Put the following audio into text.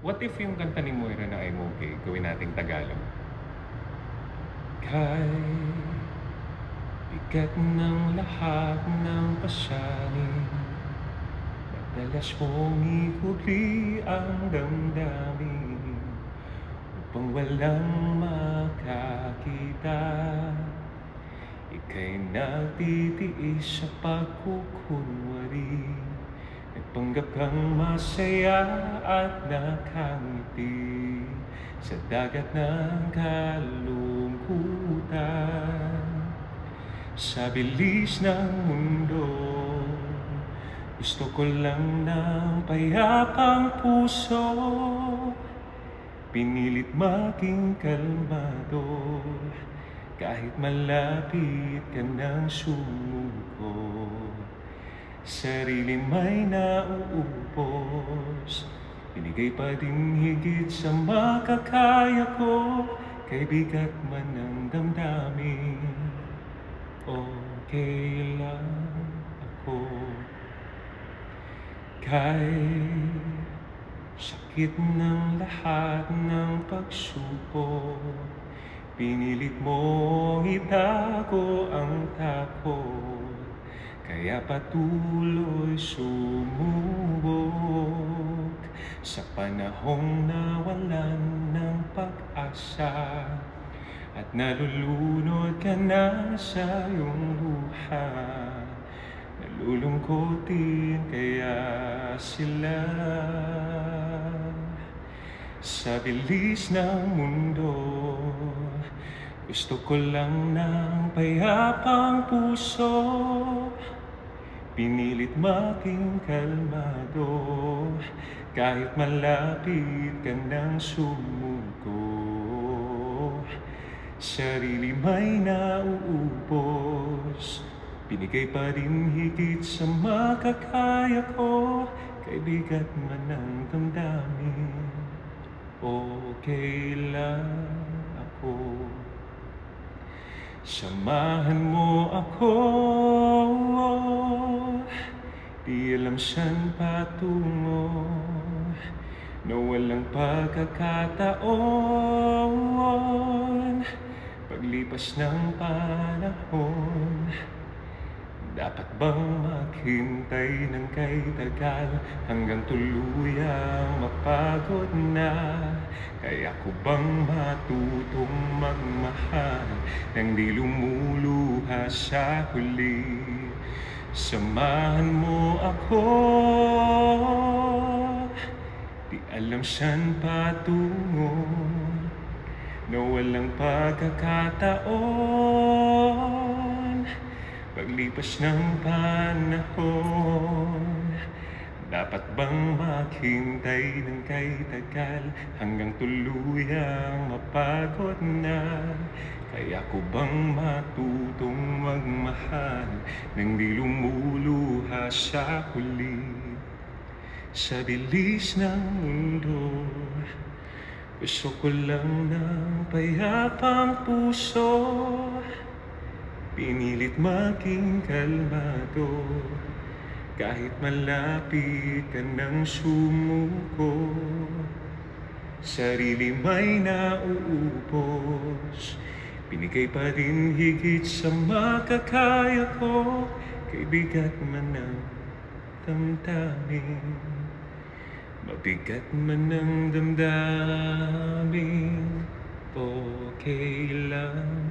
What if yung kanta ni Moira na I'm Okay, gawin nating Tagalog? Kahit bigat ng lahat ng pasanin, madalas mong ikubli ang damdamin upang walang makakita. Ika'y nagtitiis sa pagkukunwari, nagpanggap kang masaya at nakangiti sa dagat ng kalungkutan. Sa bilis ng mundo, gusto ko lang ng payapang puso, pinilit maging kalmado kahit malapit ka ng sumuko. Sarili may nauupos, binigay pa din higit sa makakaya ko, kay bigat man ang damdamin, okay lang ako. Kahit sakit ng lahat ng pagsubok, pinilit mo itago ang takot, kaya patuloy sumubok. Sa panahong nawalan ng pag-asa at nalulunod ka na sa iyong luha, nalulungkotin kaya sila. Sa bilis ng mundo, gusto ko lang ng payapang puso, pinilit maging kalmado kahit malapit ka ng sumuko. Sarili may nauubos, binigay pa rin higit sa makakaya ko, kay bigat man ang damdamin, okay lang ako. Samahan mo ako, di alam saan patungo, na walang pagkakataon. Paglipas ng panahon, dapat bang maghintay ng kay tagal hanggang tuluyang mapagod na? Kaya ko bang matutong magmahal nang di lumuluha sa huli? Samahan mo ako, di alam saan patungo, na walang pagkakataon. Paglipas ng panahon, dapat bang maghintay ng kay tagal hanggang tuluyang mapagod na? Kaya ko bang matutong magmahal nang di lumuluha sa huli? Sa bilis ng mundo, gusto ko lang ng payapang puso, pinilit maging kalmado kahit malapit ka ng sumuko. Sarili may nauubos, binigay pa rin higit sa makakaya ko, kay bigat man ang damdamin, mabigat man ang damdamin, okay lang